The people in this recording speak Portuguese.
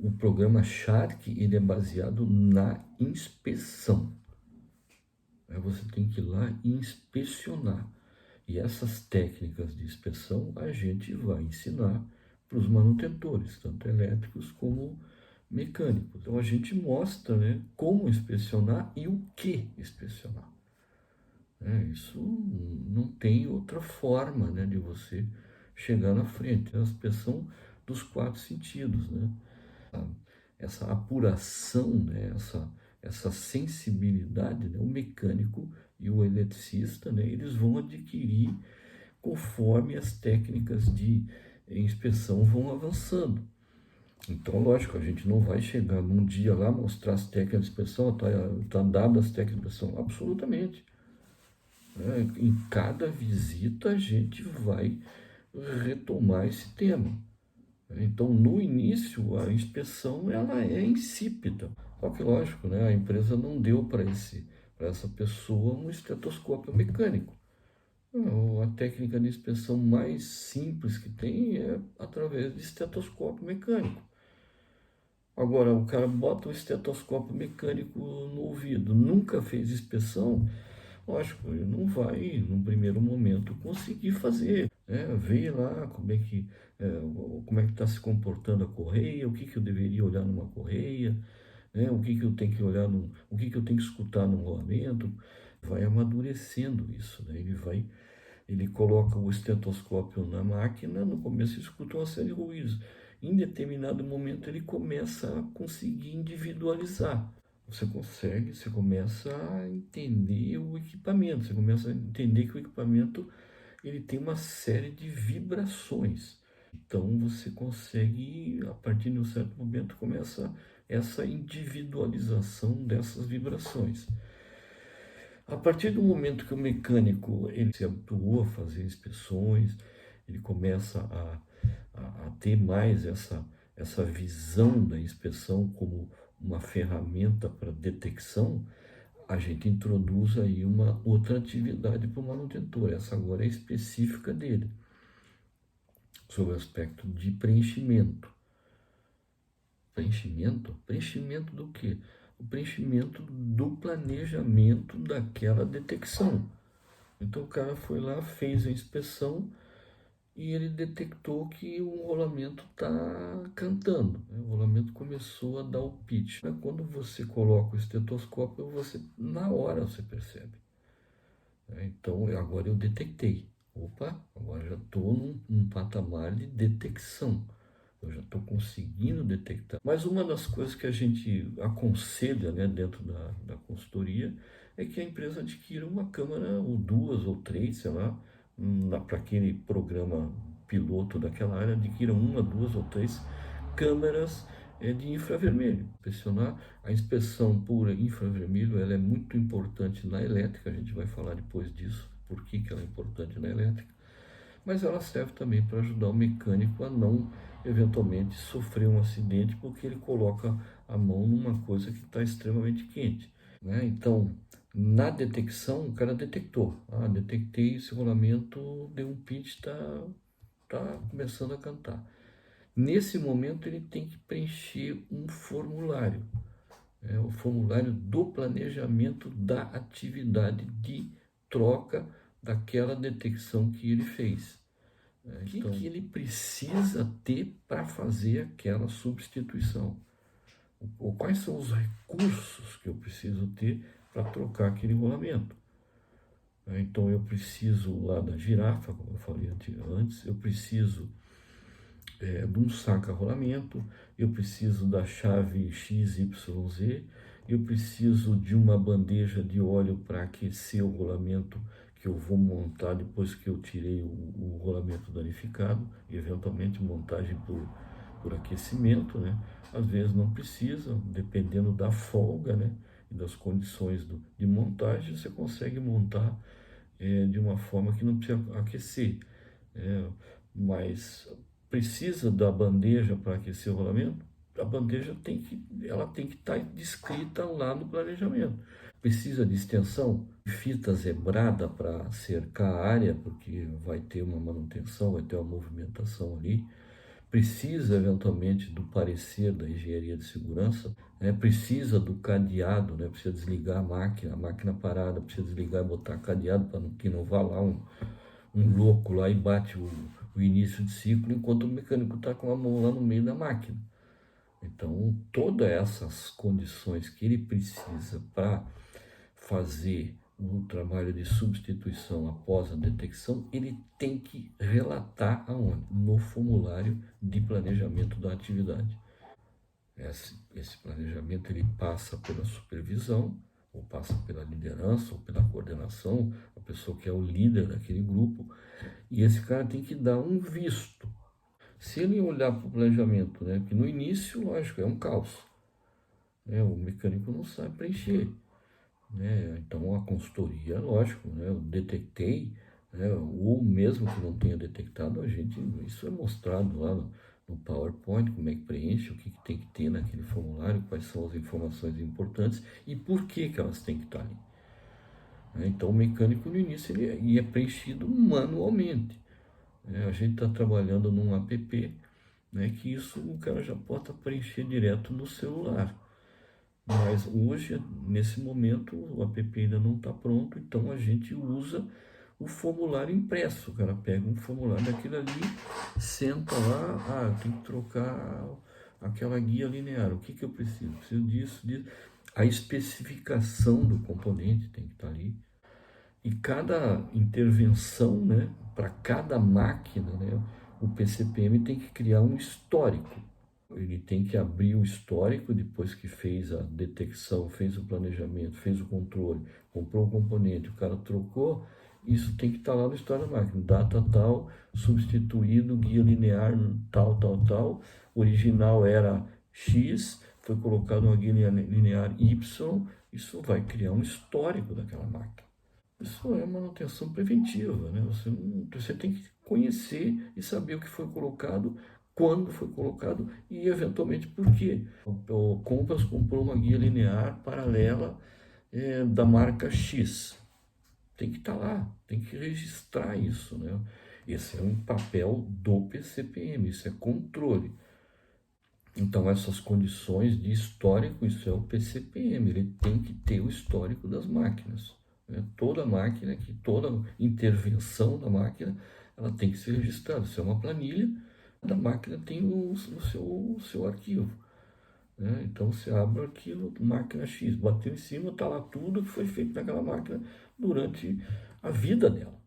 O programa Shark, ele é baseado na inspeção. Você tem que ir lá e inspecionar. E essas técnicas de inspeção a gente vai ensinar para os manutentores, tanto elétricos como mecânicos. Então a gente mostra, né, como inspecionar e o que inspecionar. Isso não tem outra forma, né, de você chegar na frente. A inspeção dos quatro sentidos, né? Essa apuração, né, essa sensibilidade, né, o mecânico e o eletricista, né, eles vão adquirir conforme as técnicas de inspeção vão avançando. Então, lógico, a gente não vai chegar num dia lá, mostrar as técnicas de inspeção, tá dadas as técnicas de inspeção, absolutamente. Em cada visita a gente vai retomar esse tema. Então, no início, a inspeção ela é insípida. Só que, lógico, né, a empresa não deu para essa pessoa um estetoscópio mecânico. A técnica de inspeção mais simples que tem é através de estetoscópio mecânico. Agora, o cara bota o estetoscópio mecânico no ouvido, nunca fez inspeção, lógico, ele não vai, num primeiro momento, conseguir fazer. Ver lá como é que está se comportando a correia, o que, que eu deveria olhar numa correia, o que, que eu tenho que olhar, o que, que eu tenho que escutar no rolamento. Vai amadurecendo isso, né? Ele coloca o estetoscópio na máquina, no começo ele escuta uma série de ruídos. Em determinado momento ele começa a conseguir individualizar. Você começa a entender o equipamento, você começa a entender que o equipamento ele tem uma série de vibrações. Então você consegue, a partir de um certo momento, começa essa individualização dessas vibrações. A partir do momento que o mecânico ele se habituou a fazer inspeções, ele começa a ter mais essa visão da inspeção como uma ferramenta para detecção, a gente introduz aí uma outra atividade para o manutentor. Essa agora é específica dele, sobre o aspecto de preenchimento. Preenchimento? Preenchimento do quê? O preenchimento do planejamento daquela detecção. Então o cara foi lá, fez a inspeção e ele detectou que o rolamento está cantando. O rolamento começou a dar o pitch. Mas quando você coloca o estetoscópio, na hora você percebe. Então agora eu detectei. Opa, agora já estou num patamar de detecção. Eu já estou conseguindo detectar. Mas uma das coisas que a gente aconselha, né, dentro da consultoria é que a empresa adquira uma câmera, ou duas, ou três, sei lá, para aquele programa piloto daquela área, adquira uma, duas ou três câmeras de infravermelho. Inspecionar a inspeção por infravermelho, ela é muito importante na elétrica, a gente vai falar depois disso, por que ela é importante na elétrica, mas ela serve também para ajudar o mecânico a não eventualmente sofrer um acidente porque ele coloca a mão numa coisa que está extremamente quente, né? Então, na detecção, o cara detectou. Detectei esse rolamento, deu um pitch, tá começando a cantar. Nesse momento, ele tem que preencher um formulário. O formulário do planejamento da atividade de troca daquela detecção que ele fez. Então, o que ele precisa ter para fazer aquela substituição? Ou quais são os recursos que eu preciso ter para trocar aquele rolamento? Então, eu preciso lá da girafa, como eu falei antes, eu preciso de um saca-rolamento, eu preciso da chave XYZ, eu preciso de uma bandeja de óleo para aquecer o rolamento que eu vou montar depois que eu tirei o rolamento danificado, eventualmente montagem por aquecimento, né? Às vezes não precisa, dependendo da folga, né? E das condições de montagem, você consegue montar de uma forma que não precisa aquecer. Mas precisa da bandeja para aquecer o rolamento? A bandeja ela tem que estar descrita lá no planejamento. Precisa de extensão, fita zebrada para cercar a área, porque vai ter uma manutenção, vai ter uma movimentação ali. precisa eventualmente do parecer da engenharia de segurança, né? Precisa do cadeado, né? Precisa desligar a máquina parada, precisa desligar e botar cadeado para que não vá lá um louco lá e bate o início de ciclo enquanto o mecânico está com a mão lá no meio da máquina. Então, todas essas condições que ele precisa para fazer o trabalho de substituição após a detecção, ele tem que relatar aonde? No formulário de planejamento da atividade. Esse planejamento ele passa pela supervisão, ou passa pela liderança, ou pela coordenação, a pessoa que é o líder daquele grupo, e esse cara tem que dar um visto. Se ele olhar para o planejamento, né, que no início, lógico, é um caos, né, o mecânico não sabe preencher, né, então a consultoria, lógico, né, eu detectei, né, ou mesmo que não tenha detectado, isso é mostrado lá no PowerPoint, como é que preenche, o que tem que ter naquele formulário, quais são as informações importantes e por que elas têm que estar ali. Então o mecânico no início ele é preenchido manualmente. A gente está trabalhando num app, né, que isso o cara já pode preencher direto no celular. Mas hoje, nesse momento, o app ainda não está pronto, então a gente usa o formulário impresso. O cara pega um formulário daquele ali, senta lá, tem que trocar aquela guia linear. O que eu preciso? Preciso disso, disso. A especificação do componente tem que estar ali. E cada intervenção, né, para cada máquina, né, o PCPM tem que criar um histórico. Ele tem que abrir o histórico depois que fez a detecção, fez o planejamento, fez o controle, comprou o componente, o cara trocou, isso tem que estar lá no histórico da máquina. Data tal, substituído, guia linear tal, tal, tal. Original era X, foi colocado uma guia linear Y. Isso vai criar um histórico daquela máquina. Isso é manutenção preventiva, né? Você tem que conhecer e saber o que foi colocado, quando foi colocado e, eventualmente, por quê. O Compras comprou uma guia linear paralela da marca X. Tem que estar lá, tem que registrar isso, né? Esse é um papel do PCPM, isso é controle. Então, essas condições de histórico, isso é o PCPM, ele tem que ter o histórico das máquinas. Né? Toda máquina, toda intervenção da máquina, ela tem que ser registrada. Isso é uma planilha, da máquina tem o seu arquivo. Né? Então, você abre aquilo, máquina X, bateu em cima, está lá tudo que foi feito naquela máquina durante a vida dela.